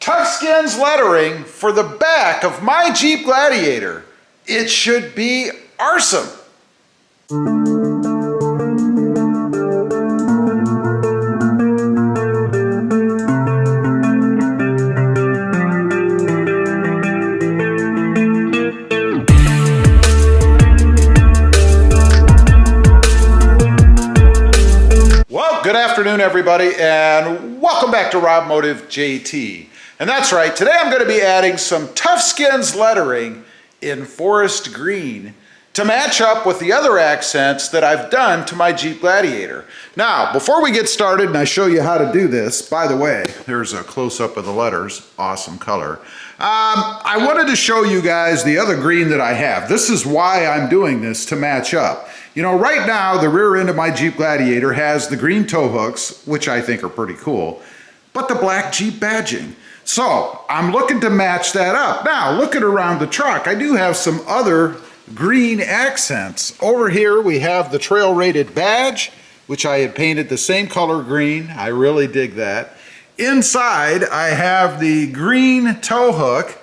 Tufskinz lettering for the back of my Jeep Gladiator. It should be awesome. Good afternoon, everybody, and welcome back to Rob Motive JT. And that's right, today I'm going to be adding some Tufskinz lettering in forest green to match up with the other accents that I've done to my Jeep Gladiator. Now, before we get started and I show you how to do this, by the way, there's a close-up of the letters, awesome color. I wanted to show you guys the other green that I have. This is why I'm doing this, to match up. You know, right now, the rear end of my Jeep Gladiator has the green tow hooks, which I think are pretty cool, but the black Jeep badging. So, I'm looking to match that up. Now, looking around the truck, I do have some other green accents. Over here, we have the trail rated badge, which I had painted the same color green. I really dig that. Inside, I have the green tow hook,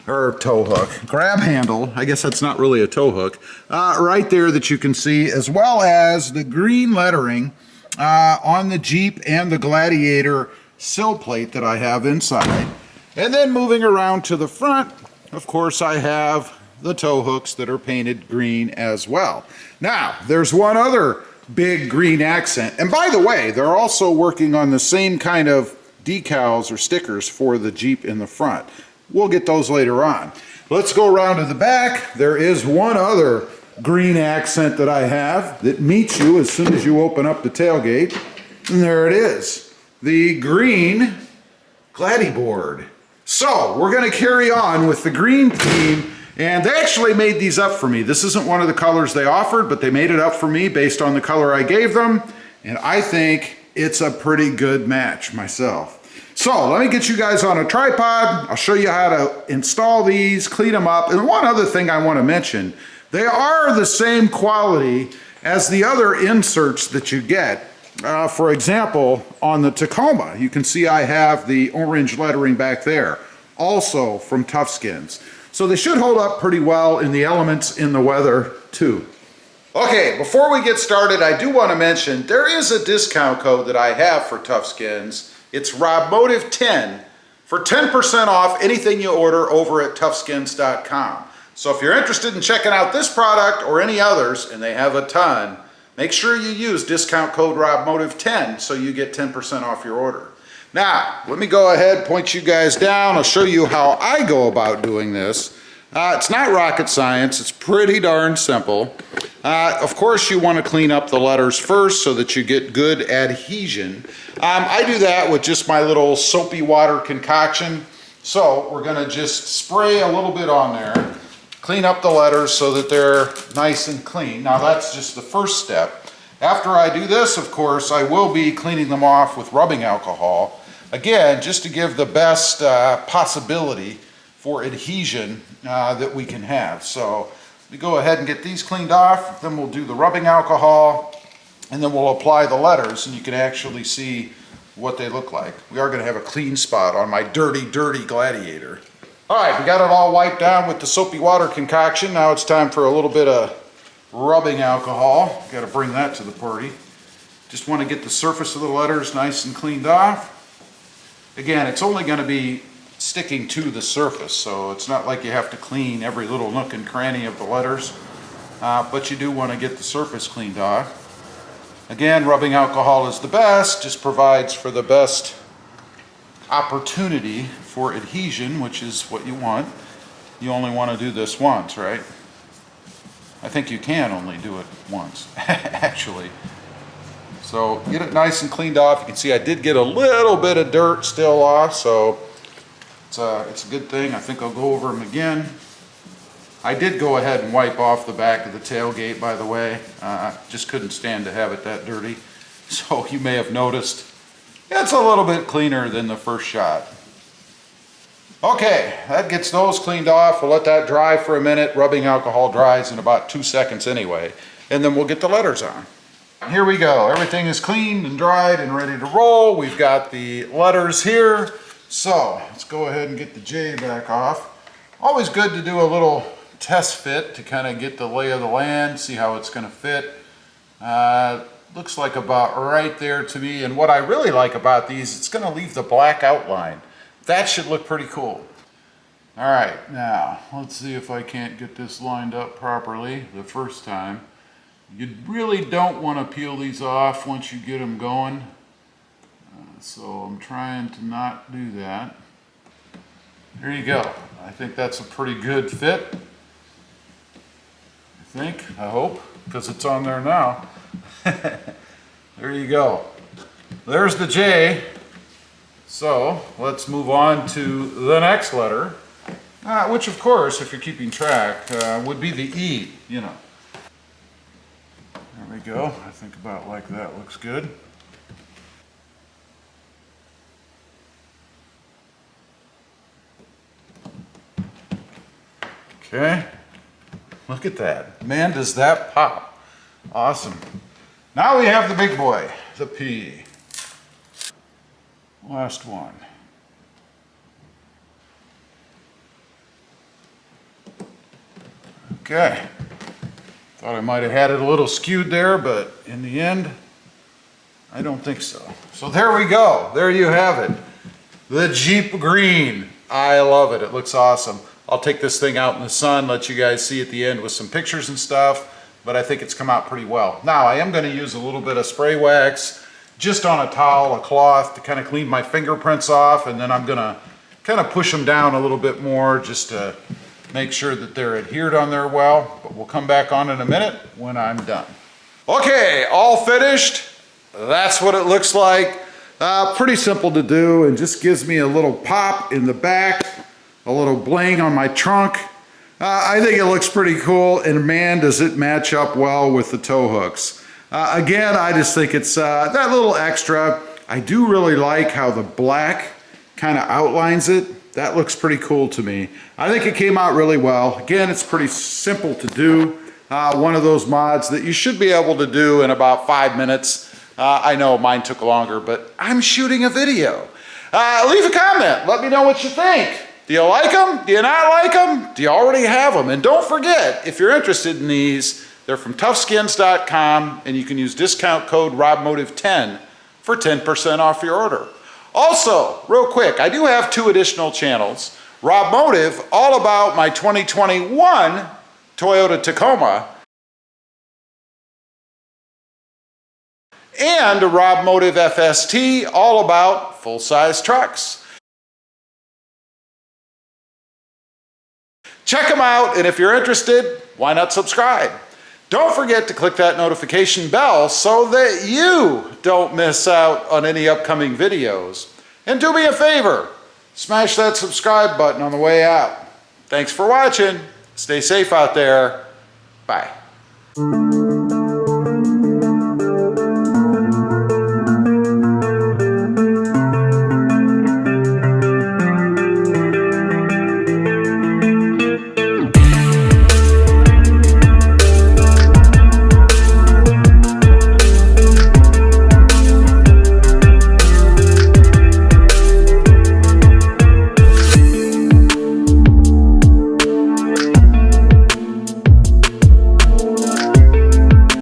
grab handle, I guess that's not really a tow hook, right there that you can see, as well as the green lettering on the Jeep and the Gladiator sill plate that I have inside. And then moving around to the front, of course, I have the tow hooks that are painted green as well. Now, there's one other big green accent, and by the way, they're also working on the same kind of decals or stickers for the Jeep in the front. We'll get those later on. Let's go around to the back. There is one other green accent that I have that meets you as soon as you open up the tailgate. And there it is, the green Gladiboard. So we're going to carry on with the green theme, and they actually made these up for me. This isn't one of the colors they offered, but they made it up for me based on the color I gave them, and I think it's a pretty good match myself. So let me get you guys on a tripod. I'll show you how to install these, clean them up. And one other thing I want to mention, they are the same quality as the other inserts that you get. For example, on the Tacoma, you can see I have the orange lettering back there, also from Tufskinz. So they should hold up pretty well in the elements in the weather too. Okay, before we get started, I do want to mention there is a discount code that I have for Tufskinz. It's RobMotive10 for 10% off anything you order over at Tufskinz.com. So if you're interested in checking out this product or any others, and they have a ton, make sure you use discount code RobMotive10 so you get 10% off your order. Now, let me go ahead, point you guys down. I'll show you how I go about doing this. It's not rocket science. It's pretty darn simple. Of course, you want to clean up the letters first so that you get good adhesion. I do that with just my little soapy water concoction. So we're going to just spray a little bit on there, clean up the letters so that they're nice and clean. Now that's just the first step. After I do this, of course, I will be cleaning them off with rubbing alcohol. Again, just to give the best possibility for adhesion that we can have. So we go ahead and get these cleaned off, then we'll do the rubbing alcohol, and then we'll apply the letters, and you can actually see what they look like. We are going to have a clean spot on my dirty, dirty Gladiator. All right, we got it all wiped down with the soapy water concoction. Now it's time for a little bit of rubbing alcohol. Got to bring that to the party. Just want to get the surface of the letters nice and cleaned off. Again, it's only going to be sticking to the surface, so it's not like you have to clean every little nook and cranny of the letters, but you do want to get the surface cleaned off. Again, rubbing alcohol is the best, just provides for the best opportunity for adhesion, which is what you want. You only want to do this once, right? I think you can only do it once, actually. So get it nice and cleaned off. You can see I did get a little bit of dirt still off, so it's a good thing. I think I'll go over them again. I did go ahead and wipe off the back of the tailgate, by the way. Just couldn't stand to have it that dirty. So you may have noticed it's a little bit cleaner than the first shot. Okay, that gets those cleaned off. We'll let that dry for a minute. Rubbing alcohol dries in about 2 seconds anyway. And then we'll get the letters on. Here we go. Everything is cleaned and dried and ready to roll. We've got the letters here. So let's go ahead and get the J back off. Always good to do a little test fit to kind of get the lay of the land, see how it's going to fit. Looks like about right there to me, and what I really like about these, it's going to leave the black outline. That should look pretty cool. All right, now let's see if I can't get this lined up properly the first time. You really don't want to peel these off once you get them going, so I'm trying to not do that. There you go. I think that's a pretty good fit. I hope, because it's on there now. There you go. There's the J. So let's move on to the next letter, which of course, if you're keeping track, would be the E, you know. There we go. I think about like that looks good. Okay. Look at that. Man, does that pop. Awesome. Now we have the big boy, the P. Last one. Okay. Thought I might have had it a little skewed there, but in the end, I don't think so. So there we go. There you have it. The Jeep green. I love it. It looks awesome. I'll take this thing out in the sun, let you guys see at the end with some pictures and stuff, but I think it's come out pretty well. Now, I am going to use a little bit of spray wax just on a towel, a cloth, to kind of clean my fingerprints off, and then I'm going to kind of push them down a little bit more just to make sure that they're adhered on there well, but we'll come back on in a minute when I'm done. Okay, all finished. That's what it looks like. Pretty simple to do, and just gives me a little pop in the back, a little bling on my trunk. I think it looks pretty cool, and man, does it match up well with the tow hooks. Again, I just think it's that little extra. I do really like how the black kind of outlines it. That looks pretty cool to me. I think it came out really well. Again, it's pretty simple to do. One of those mods that you should be able to do in about 5 minutes. I know mine took longer, but I'm shooting a video. Leave a comment. Let me know what you think. Do you like them? Do you not like them? Do you already have them? And don't forget, if you're interested in these, they're from Tufskinz.com, and you can use discount code ROBMOTIVE10 for 10% off your order. Also, real quick, I do have 2 additional channels. Rob Motive, all about my 2021 Toyota Tacoma, and Rob Motive FST, all about full-size trucks. Check them out, and if you're interested, why not subscribe? Don't forget to click that notification bell so that you don't miss out on any upcoming videos. And do me a favor, smash that subscribe button on the way out. Thanks for watching. Stay safe out there. Bye.